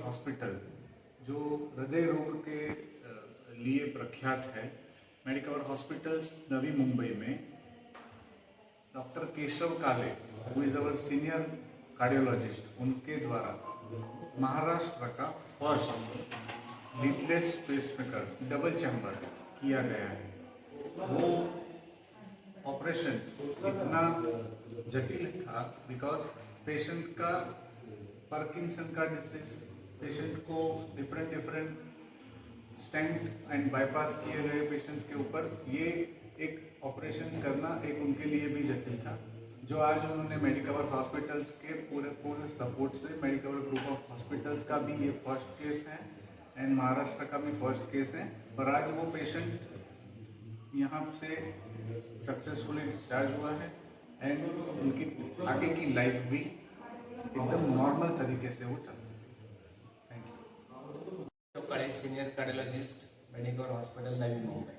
Hospital जो हृदय रोग के लिए प्रख्यात है, मेडिकवर हॉस्पिटल्स नवी मुंबई में doctor Keshav Kale who is our senior cardiologist, उनके द्वारा महाराष्ट्र का first leadless pacemaker double chamber किया गया है। वो ऑपरेशंस इतना जटिल था बिकॉज पेशेंट का पार्किंसन का डिसीज, पेशेंट को डिफरेंट स्टेंट एंड बाईपास किए गए पेशेंट्स के ऊपर ये एक ऑपरेशंस करना एक उनके लिए भी जटिल था, जो आज उन्होंने मेडिकवर हॉस्पिटल्स के पूरे support say, Medicover group of hospitals का भी ये फर्स्ट केस है एंड महाराष्ट्र का भी फर्स्ट केस है, और आज वो पेशेंट यहाँ से सक्सेसफुली डिस्चार्ज हुआ है एंड उनकी आगे की लाइफ भी एकदम नॉर्मल तरीके से वो चल रही है। Thank you. Senior cardiologist, Medicover hospital Navi Mumbai.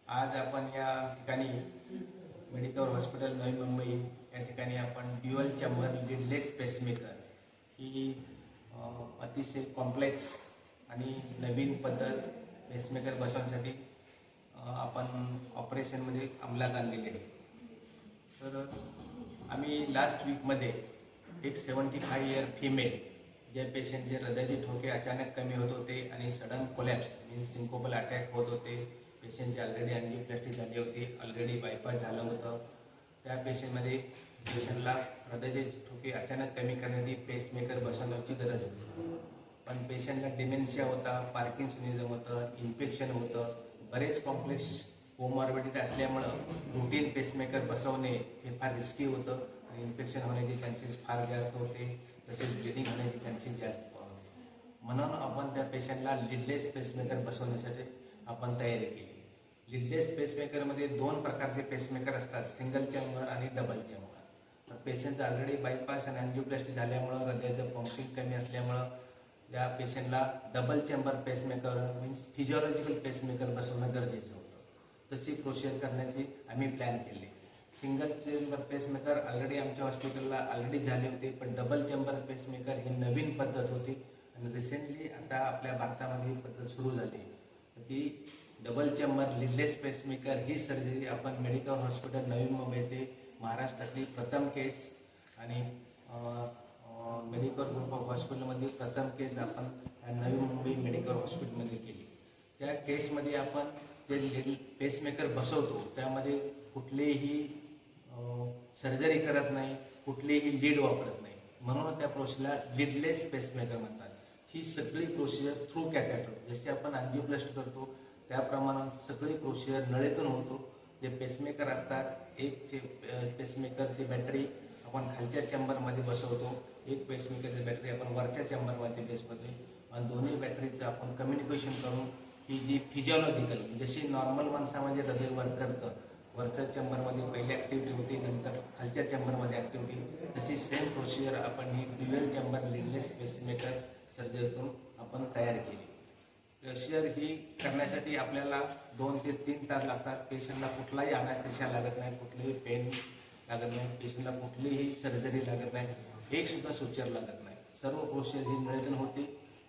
आज आपण या ठिकाणी मेडिकवर हॉस्पिटल नवी मुंबई या ठिकाणी आपण ड्युअल चॅम्बर लीडलेस पेसमेकर ही अतिशय कॉम्प्लेक्स आणि नवीन पद्धत पेसमेकर बसवण्यासाठी आपण ऑपरेशनमध्ये अंमलात आणलेली आहे। तर आम्ही लास्ट वीकमध्ये एक 75 इयर फिमेल, जे पेशंटचे हृदयाचे ठोके अचानक कमी होत होते आणि सडन कोलॅप्स मीन्स सिंकोपल अटॅक होत होते, पेशंटची ऑलरेडी अँजिओप्लास्टी झाली होती, ऑलरेडी बायपास झालं होतं, त्या पेशंटमध्ये पेशंटला हृदयाचे ठोके अचानक कमी करण्यासाठी पेसमेकर बसवण्याची गरज होती। पण पेशंटला डिमेन्शिया होता, पार्किन्सनिझम होतं, इन्फेक्शन होतं, बरेच कॉम्प्लेक्स कोमॉर्बिडिटी असल्यामुळं रूटीन पेसमेकर बसवणे हे फार रिस्की होतं आणि इन्फेक्शन होण्याचे चान्सेस फार जास्त होते, तसेच ब्लिडिंग होण्याचे चान्सेस जास्त होते। म्हणून आपण त्या पेशंटला लीडलेस पेसमेकर बसवण्यासाठी आपण तयारी केली। लीडलेस पेसमेकरमध्ये 2 प्रकारचे पेसमेकर असतात, सिंगल चॅम्बर आणि डबल चॅम्बर। तर पेशंटचं ऑलरेडी बायपास आणि अँजिओप्लास्टी झाल्यामुळं, हृदयाचं पंपिंग कमी असल्यामुळं त्या पेशंटला double chamber pacemaker means physiological pacemaker बसवणं गरजेचं होतं। तशी प्रोसिजर करण्याची आम्ही प्लॅन केली। सिंगल चेंबर पेसमेकर ऑलरेडी आमच्या हॉस्पिटलला ऑलरेडी झाले होते, पण डबल चेंबर पेसमेकर ही नवीन पद्धत होती आणि रिसेंटली आता आपल्या भारतामध्ये ही पद्धत सुरू झाली। ती डबल चेंबर लीडलेस पेसमेकर ही सर्जरी आपण मेडिकल हॉस्पिटल नवी मुंबई येथे महाराष्ट्रातली प्रथम केस आणि मेडिकल ग्रुप ऑफ हॉस्पिटलमध्ये प्रथम केस आपण नवी मुंबई मेडिकल हॉस्पिटलमध्ये केली। त्या केसमध्ये आपण जे पेसमेकर बसवतो त्यामध्ये कुठलीही सर्जरी करत नाही, कुठलीही लीड वापरत नाही, म्हणून त्या प्रोसिजरला लीडलेस पेसमेकर म्हणतात। ही सगळी प्रोसिजर थ्रू कॅथेटर, जशी आपण अँजिओप्लास्टी करतो त्याप्रमाणे सगळी प्रोसिजर नळीतून होतो। जे पेसमेकर असतात, एक पेसमेकरची बॅटरी आपण खालच्या चेंबरमध्ये बसवतो, एक पेसमेकरची बॅटरी आपण वरच्या चेंबरमध्ये बेसमध्ये, आणि दोन्ही बॅटरीचं आपण कम्युनिकेशन करून ही जी फिजिओलॉजिकल जशी नॉर्मल माणसामध्ये हृदय वर्क करतं, वरच्या चेंबरमध्ये पहिली ॲक्टिव्हिटी होती, नंतर खालच्या चेंबरमध्ये ॲक्टिव्हिटी, तशी सेम प्रोसिजर आपण ही ड्युअल चेंबर लीडलेस पेसमेकर सर्जरीतून आपण तयार केली। प्रोसिजर ही करण्यासाठी आपल्याला 2 ते 3 तास लागतात। पेशंटला कुठलाही अॅनेस्थेशिया लागत नाही, कुठलीही पेन लागत नाही, पेशंटला कुठलीही सर्जरी लागत नाही, एक सुद्धा सुचर लागत नाही। सर्व प्रोसिजर ही नळीतून होती।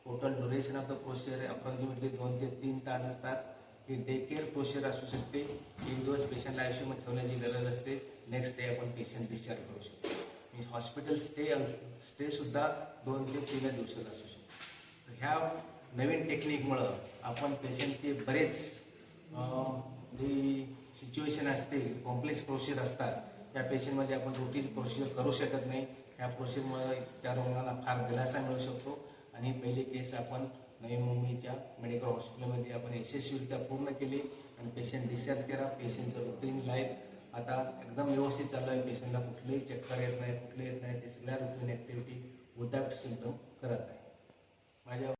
Total duration of the procedure approximately 2 ते 3 तास असतात। ही डे केअर प्रोसिजर असू शकते, 1 दिवस पेशंटला आयसीयूमध्ये ठेवण्याची गरज असते, नेक्स्ट डे आपण पेशंट डिस्चार्ज करू शकतो। हॉस्पिटल स्टे सुद्धा 2 ते 3 दिवसात असू शकतो। ह्या नवीन टेक्निकमुळं आपण पेशंटचे बरेच जी सिच्युएशन असते, कॉम्प्लेक्स प्रोसिजर असतात, त्या पेशंटमध्ये आपण रुटीन प्रोसिजर करू शकत नाही। ह्या प्रोसिजरमुळे त्या रुग्णांना फार दिलासा मिळू शकतो आणि पहिली केस आपण नवी मुंबईच्या मेडिकल हॉस्पिटलमध्ये आपण यशस्वीरित्या पूर्ण केली आणि पेशंट डिस्चार्ज केला। पेशंटचं रुटीन लाईफ आता एकदम व्यवस्थित चालू आहे, पेशंटला कुठलेही चक्कर येत नाही, कुठले येत नाही, ते सगळ्या रुटीन ॲक्टिव्हिटी विदाउट सिम्पटम करत आहे। माझ्या